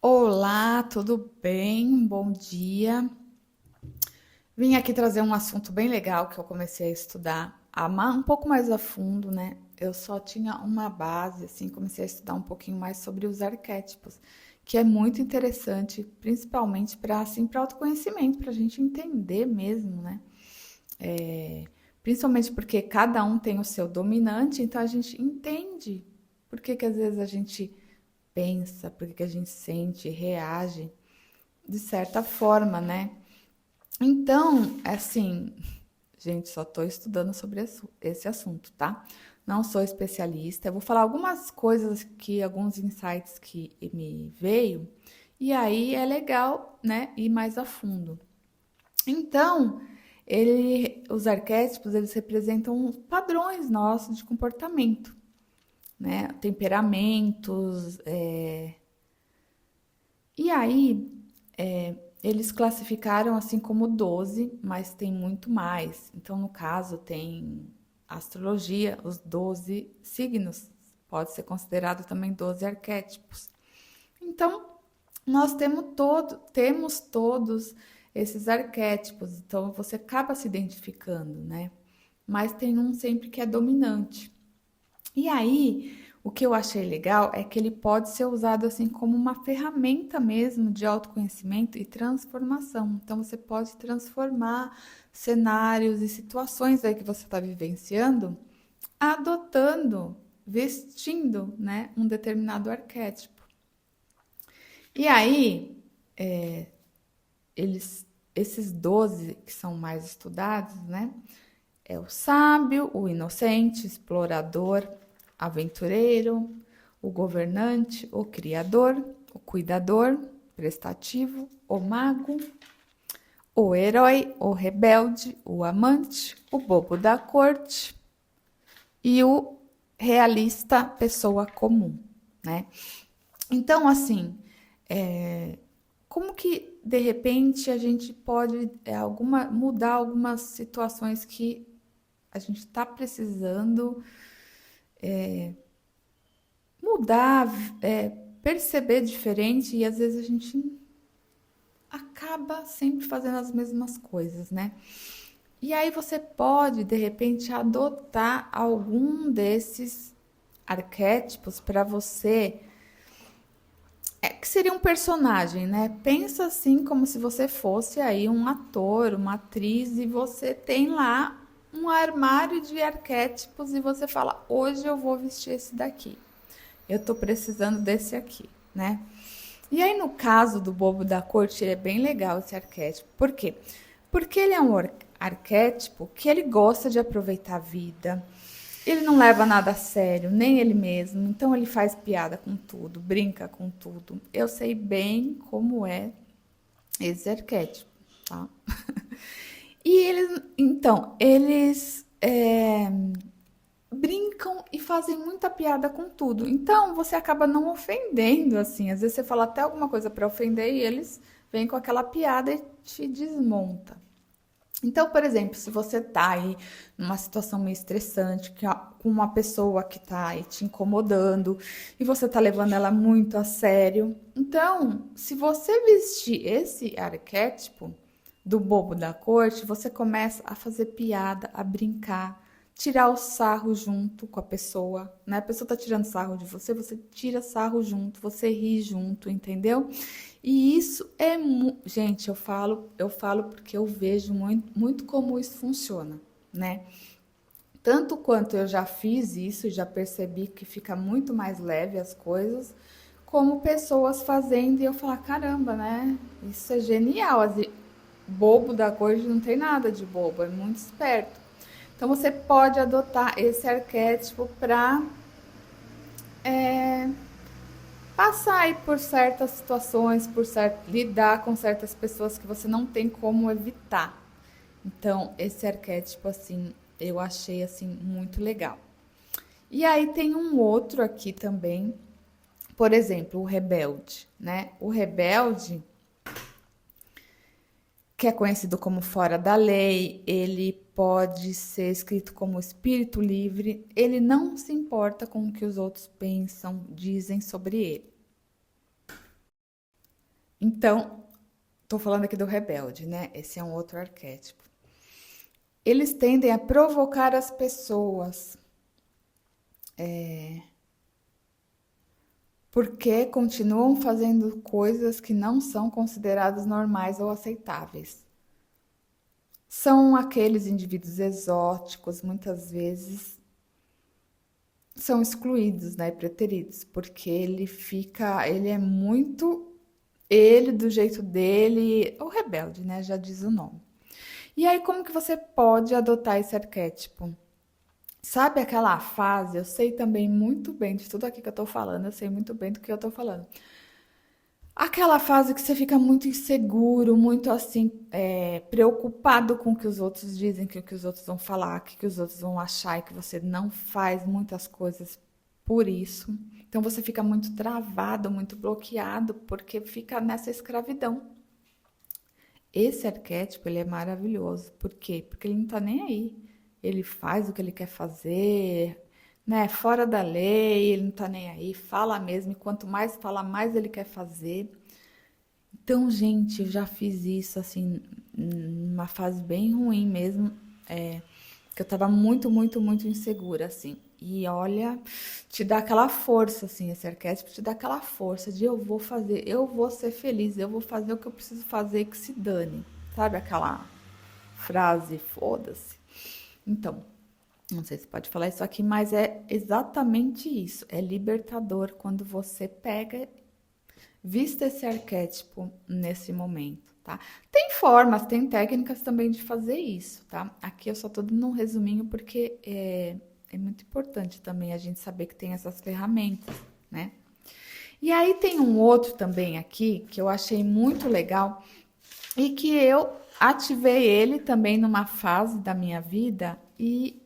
Olá, tudo bem? Bom dia. Vim aqui trazer um assunto bem legal que eu comecei a estudar um pouco mais a fundo, né? Eu só tinha uma base, assim, comecei a estudar um pouquinho mais sobre os arquétipos, que é muito interessante, principalmente para assim, para autoconhecimento, para a gente entender mesmo, né? Principalmente porque cada um tem o seu dominante, então a gente entende por que que às vezes a gente pensa, por que que a gente sente, reage de certa forma, né? Então, assim, gente, só estou estudando sobre esse assunto, tá? Não sou especialista. Eu vou falar algumas coisas que, alguns insights que me veio, e aí é legal, né, ir mais a fundo. Então, os arquétipos, eles representam padrões nossos de comportamento, né? Temperamentos, e aí, eles classificaram assim como 12, mas tem muito mais. Então, no caso, tem astrologia, os 12 signos. Pode ser considerado também 12 arquétipos. Então, nós temos todos esses arquétipos. Então, você acaba se identificando, né? Mas tem um sempre que é dominante. E aí, o que eu achei legal é que ele pode ser usado assim como uma ferramenta mesmo de autoconhecimento e transformação. Então, você pode transformar cenários e situações aí que você está vivenciando, adotando, vestindo, né, um determinado arquétipo. E aí, eles, esses 12 que são mais estudados, né, é o sábio, o inocente, explorador, aventureiro, o governante, o criador, o cuidador, prestativo, o mago, o herói, o rebelde, o amante, o bobo da corte e o realista, pessoa comum, né? Então, assim, como que de repente a gente pode mudar algumas situações que a gente está precisando mudar, perceber diferente e às vezes a gente acaba sempre fazendo as mesmas coisas, né? E aí você pode, de repente, adotar algum desses arquétipos para você. É que seria um personagem, né? Pensa assim como se você fosse aí um ator, uma atriz e você tem lá um armário de arquétipos e você fala: "Hoje eu vou vestir esse daqui. Eu tô precisando desse aqui", né? E aí, no caso do bobo da corte, ele é bem legal esse arquétipo. Por quê? Porque ele é um arquétipo que ele gosta de aproveitar a vida. Ele não leva nada a sério, nem ele mesmo. Então ele faz piada com tudo, brinca com tudo. Eu sei bem como é esse arquétipo, tá? E eles brincam e fazem muita piada com tudo. Então você acaba não ofendendo, assim. Às vezes você fala até alguma coisa para ofender e eles vêm com aquela piada e te desmonta. Então, por exemplo, se você tá aí numa situação meio estressante, com uma pessoa que tá aí te incomodando e você tá levando ela muito a sério, então, se você vestir esse arquétipo do bobo da corte, você começa a fazer piada, a brincar, tirar o sarro junto com a pessoa, né? A pessoa tá tirando sarro de você, você tira sarro junto, você ri junto, entendeu? E isso é, gente, eu falo porque eu vejo muito, muito como isso funciona, né? Tanto quanto eu já fiz isso, já percebi que fica muito mais leve as coisas, como pessoas fazendo e eu falar, caramba, né? Isso é genial. Bobo da corte não tem nada de bobo, é muito esperto. Então você pode adotar esse arquétipo para passar aí por certas situações, lidar com certas pessoas que você não tem como evitar. Então, esse arquétipo, assim, eu achei, assim, muito legal. E aí tem um outro aqui também, por exemplo, o rebelde, né? O rebelde, que é conhecido como fora da lei, ele pode ser escrito como espírito livre, ele não se importa com o que os outros pensam, dizem sobre ele. Então, tô falando aqui do rebelde, né? Esse é um outro arquétipo. Eles tendem a provocar as pessoas porque continuam fazendo coisas que não são consideradas normais ou aceitáveis. São aqueles indivíduos exóticos, muitas vezes são excluídos, né, e preteridos, porque ele é muito ele do jeito dele, o rebelde, né, já diz o nome. E aí como que você pode adotar esse arquétipo? Sabe aquela fase, eu sei também muito bem de tudo aqui que eu tô falando, eu sei muito bem do que eu tô falando. Aquela fase que você fica muito inseguro, muito assim, preocupado com o que os outros dizem, com o que os outros vão falar, o que os outros vão achar e que você não faz muitas coisas por isso. Então você fica muito travado, muito bloqueado, porque fica nessa escravidão. Esse arquétipo, ele é maravilhoso. Por quê? Porque ele não tá nem aí. Ele faz o que ele quer fazer, né? Fora da lei, ele não tá nem aí, fala mesmo, e quanto mais fala, mais ele quer fazer. Então, gente, eu já fiz isso assim, numa fase bem ruim mesmo, que eu tava muito, muito, muito insegura, assim. E olha, te dá aquela força, assim, esse arquétipo te dá aquela força de eu vou fazer, eu vou ser feliz, eu vou fazer o que eu preciso fazer e que se dane. Sabe aquela frase, foda-se? Então, não sei se pode falar isso aqui, mas é exatamente isso. É libertador quando você pega, vista esse arquétipo nesse momento, tá? Tem formas, tem técnicas também de fazer isso, tá? Aqui eu só tô dando um resuminho porque é muito importante também a gente saber que tem essas ferramentas, né? E aí tem um outro também aqui que eu achei muito legal e que eu ativei ele também numa fase da minha vida e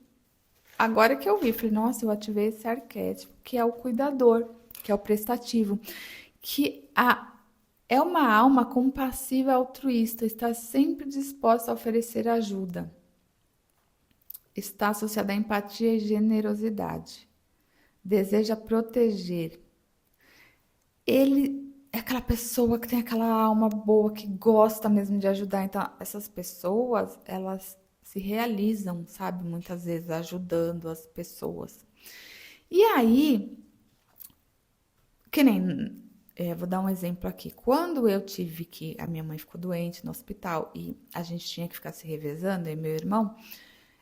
agora que eu vi, falei, nossa, eu ativei esse arquétipo, que é o cuidador, que é o prestativo, é uma alma compassiva e altruísta, está sempre disposta a oferecer ajuda, está associada à empatia e generosidade, deseja proteger. Ele é aquela pessoa que tem aquela alma boa, que gosta mesmo de ajudar. Então, essas pessoas, elas se realizam, sabe, muitas vezes ajudando as pessoas. E aí, que nem, vou dar um exemplo aqui. Quando eu tive que, a minha mãe ficou doente no hospital e a gente tinha que ficar se revezando, eu e meu irmão,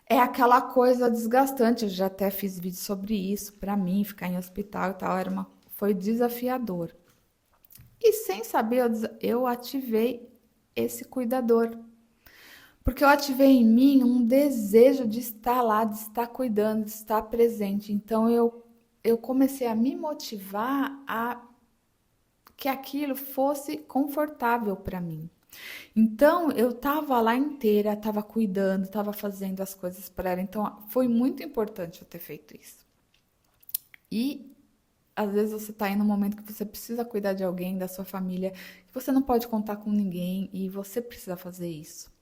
é aquela coisa desgastante. Eu já até fiz vídeo sobre isso, pra mim, ficar em hospital e tal, foi desafiador. E sem saber, eu ativei esse cuidador. Porque eu ativei em mim um desejo de estar lá, de estar cuidando, de estar presente. Então eu comecei a me motivar a que aquilo fosse confortável para mim. Então eu estava lá inteira, estava cuidando, estava fazendo as coisas para ela. Então foi muito importante eu ter feito isso. E às vezes você está aí num momento que você precisa cuidar de alguém, da sua família, que você não pode contar com ninguém e você precisa fazer isso.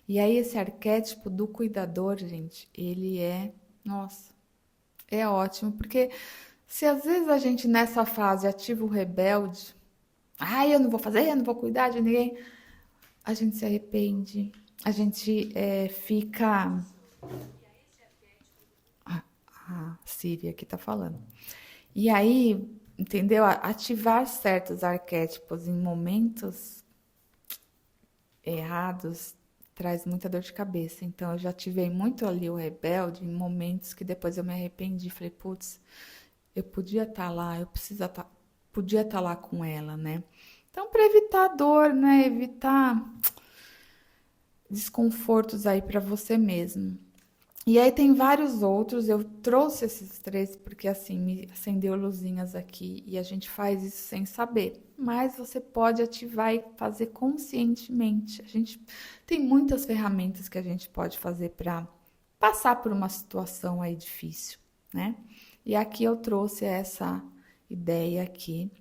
E aí esse arquétipo do cuidador, gente, ele nossa, é ótimo, porque se às vezes a gente nessa fase ativa o rebelde, eu não vou fazer, eu não vou cuidar de ninguém, a gente se arrepende, a gente fica. A Síria aqui tá falando. E aí, entendeu? Ativar certos arquétipos em momentos errados traz muita dor de cabeça. Então, eu já ativei muito ali o rebelde em momentos que depois eu me arrependi. Falei, putz, eu podia estar lá, podia estar lá com ela, né? Então, para evitar dor, né? Evitar desconfortos aí para você mesmo. E aí tem vários outros, eu trouxe esses três porque assim me acendeu luzinhas aqui e a gente faz isso sem saber. Mas você pode ativar e fazer conscientemente. A gente tem muitas ferramentas que a gente pode fazer para passar por uma situação aí difícil, né? E aqui eu trouxe essa ideia aqui.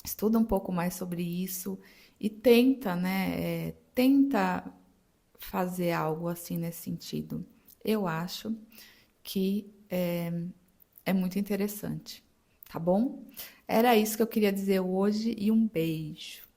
Estuda um pouco mais sobre isso e tenta, né? Tenta fazer algo assim nesse sentido. Eu acho que é muito interessante, tá bom? Era isso que eu queria dizer hoje e um beijo.